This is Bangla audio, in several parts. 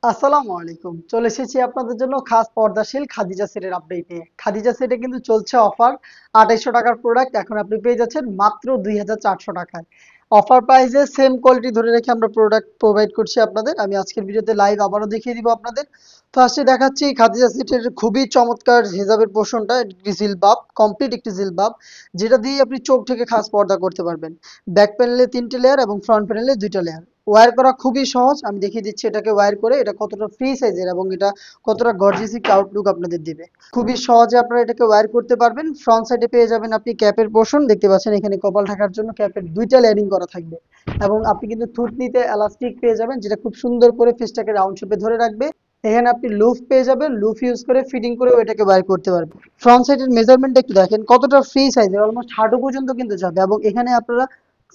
আসসালামু আলাইকুম। চলে এসেছি আপনাদের জন্য খাস পর্দাশীল খাদিজা সেটের আপডেট নিয়ে। খাদিজা সেটে কিন্তু চলছে অফার। ২৮০০ টাকার প্রোডাক্ট এখন আপনি পেয়ে যাচ্ছেন মাত্র ২,৪০০ টাকায়। অফার প্রাইসে সেম কোয়ালিটি ধরে রেখে আমরা প্রোডাক্ট প্রোভাইড করছি আপনাদের। আমি আজকের ভিডিওতে লাইভ আবারও দেখিয়ে দিব আপনাদের। ফার্স্টে দেখাচ্ছি খাদিজা সেটের খুবই চমৎকার হিজাবের পোর্শনটা, একটি জিলবাব, কমপ্লিট একটি জিলবাব, যেটা দিয়ে আপনি চোখ থেকে খাস পর্দা করতে পারবেন। ব্যাক প্যানেলে ৩টে লেয়ার এবং ফ্রন্ট প্যানেলে ২টা লেয়ার। ওয়্যার করা খুবই সহজ। আমি দেখিয়ে দিচ্ছি এটাকে ওয়্যার করে এটা কতটা ফ্রি সাইজের এবং এটা কতটা গর্জিয়াস একটা আউটলুক আপনাদের দিবে। খুবই সহজে আপনারা এটাকে ওয়্যার করতে পারবেন। ফ্রন্ট সাইডে পেয়ে যাবেন আপনি ক্যাপের পোর্শন, দেখতে পাচ্ছেন এখানে কপাল ঢাকার জন্য ক্যাপের ২টা লেয়ারিং করা থাকবে এবং আপনি কিন্তু থুতনিতে এলাস্টিক পেয়ে যাবেন, যেটা খুব সুন্দর করে ফেসটাকে রাউন্ড শেপে ধরে রাখবে। এখানে আপনি লুফ পেয়ে যাবেন, লুফ ইউজ করে ফিটিং করে এটাকে ওয়্যার করতে পারবেন। ফ্রন্ট সাইডের মেজারমেন্ট একটু দেখেন কতটা ফ্রি সাইজের, অলমোস্ট হাঁটু পর্যন্ত কিন্তু যাবে এবং এখানে আপনারা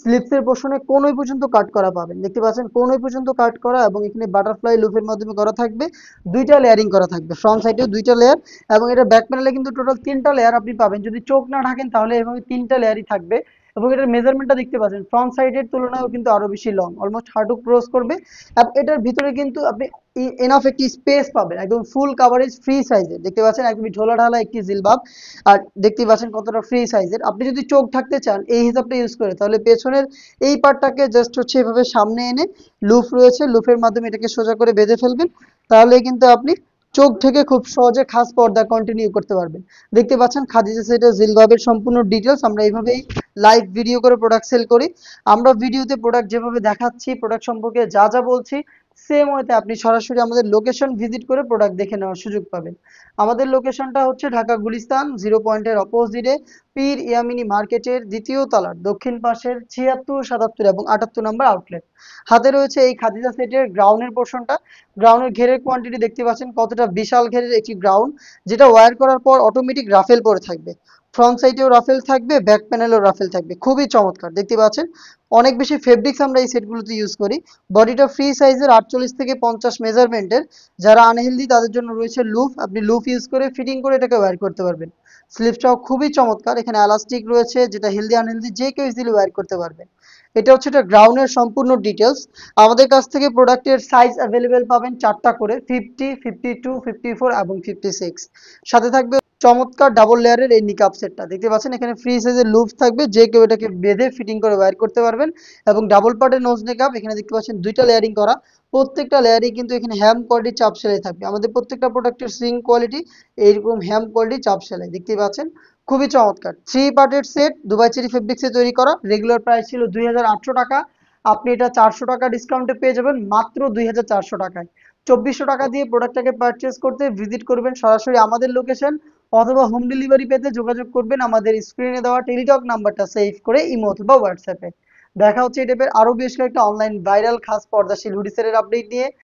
স্লিপসের পোর্শনে কোনই পর্যন্ত কাট করা পাবেন, দেখতে পাচ্ছেন কোনই পর্যন্ত কাট করা এবং এখানে বাটারফ্লাই লুপের মাধ্যমে করা থাকবে। ২টা লেয়ারিং করা থাকবে, ফ্রন্ট সাইডেও ২টা লেয়ার এবং এটা ব্যাক প্যানেলে কিন্তু টোটাল ৩টা লেয়ার আপনি পাবেন। যদি চোখ না ঢাকেন তাহলে এভাবে ৩টা লেয়ারই থাকবে এবং এটার মেজারমেন্টটা দেখতে পাচ্ছেন ফ্রন্ট সাইডের তুলনায়ও কিন্তু আরো বেশি লং, অলমোস্ট হাঁটু ক্রস করবে। এবং এটার ভিতরে কিন্তু আপনি এনাফ একটি স্পেস পাবেন, একদম ফুল কাভারেজ ফ্রি সাইজের, দেখতে পাচ্ছেন একদমই ঢোলা ঢালা একটি জিলবাব। আর দেখতে পাচ্ছেন কতটা ফ্রি সাইজের। আপনি যদি চোখ ঢাকতে চান এই হিসাবটা ইউজ করে তাহলে পেছনের এই পার্টটাকে জাস্ট হচ্ছে এভাবে সামনে এনে লুফ রয়েছে, লুফের মাধ্যমে এটাকে সোজা করে বেঁধে ফেলবেন। তাহলে কিন্তু আপনি চোখ থেকে খুব সহজে খাস পর্দা কন্টিনিউ করতে পারবেন। দেখতে পাচ্ছেন খাদিজা সেটের জিলবাবের সম্পূর্ণ ডিটেলস আমরা এইভাবেই লাইভ ভিডিও করে প্রোডাক্ট সেল করি। আমরা ভিডিওতে প্রোডাক্ট যেভাবে দেখাচ্ছি, প্রোডাক্ট সম্পর্কে যা যা বলছি, সেম ওয়েতে আপনি সরাসরি আমাদের লোকেশন ভিজিট করে প্রোডাক্ট দেখে নেওয়ার সুযোগ পাবেন। আমাদের লোকেশনটা হচ্ছে ঢাকা গুলিস্তান 0 পয়েন্টের অপোজিটে পীর ইয়ামিনী মার্কেটের দ্বিতীয় তলার দক্ষিণ পাশের ৭৬, ৭৭ এবং ৭৮ নম্বর আউটলেট। হাতে রয়েছে এই খাদিজা সেটের গ্রাউন্ডের পোর্শনটা। গ্রাউন্ডের ঘেরের কোয়ান্টিটি দেখতে পাচ্ছেন কতটা বিশাল ঘেরের একটি গ্রাউন্ড, যেটা ওয়্যার করার পর অটোমেটিক রাফেল পরে থাকবে। ফ্রন্ট সাইডেও রাফেল থাকবে, ব্যাক প্যানেলেও রাফেল থাকবে, খুবই চমৎকার দেখতে পাচ্ছেন। অনেক বেশি ফেব্রিক্স আমরা এই সেটগুলোতে ইউজ করি। বডিটা ফ্রি সাইজের ৪৮ থেকে ৫০ মেজারমেন্টের। যারা আনহেলদি তাদের জন্য রয়েছে লুফ, আপনি লুফ ইউজ করে ফিটিং করে এটাকে ওয়্যার করতে পারবেন। স্লিপসটাও খুবই চমৎকার, এখানে এলাস্টিক রয়েছে যেটা হেলদি আনহেলদি যে কেউ ইজিলি ওয়্যার করতে পারবেন। এটা হচ্ছে এটা গ্রাউন্ডের সম্পূর্ণ ডিটেলস। আমাদের কাছ থেকে প্রোডাক্টের সাইজ অ্যাভেলেবেল পাবেন ৪টা করে, 50, 52, 54 এবং 56। সাথে থাকবে চমৎকার ডাবল লেয়ারের এই নিকাপ সেটটা, দেখতে পাচ্ছেন এখানে ফ্রি সাইজের লুপ থাকবে, যে কেউ এটাকে বেঁধে ফিটিং করে ওয়্যার করতে পারবেন। এবং ডাবল পার্টের নোজ নিকাপ, এখানে দেখতে পাচ্ছেন ২টা লেয়ারিং করা। প্রত্যেকটা লেয়ারই কিন্তু এখানে হ্যাম কোয়ালিটি চাপ সেলাই থাকবে। আমাদের প্রত্যেকটা প্রোডাক্টের সুইং কোয়ালিটি এইরকম হ্যাম কোয়ালিটি চাপ সেলাই, দেখতে পাচ্ছেন খুবই চমৎকার। 3 পার্টের সেট, দুবাই চেরি ফেব্রিক্সে তৈরি করা। রেগুলার প্রাইস ছিল ২,৮০০ টাকা, আপনি এটা ৪০০ টাকা ডিসকাউন্টে পেয়ে যাবেন মাত্র ২,৪০০ টাকায়। ২৪০০ টাকা দিয়ে প্রোডাক্টটাকে পারচেস করতে ভিজিট করবেন সরাসরি আমাদের লোকেশন, অথবা হোম ডেলিভারি পেতে যোগাযোগ করবেন আমাদের স্ক্রিনে দেওয়া টেলিটক নাম্বারটা সেভ করে ইমো অথবা হোয়াটসঅ্যাপে। দেখা হচ্ছে এই টাইপের আরো বেশ কয়েকটা অনলাইন ভাইরাল খাস পর্দাশীল হুডি সেটের আপডেট নিয়ে।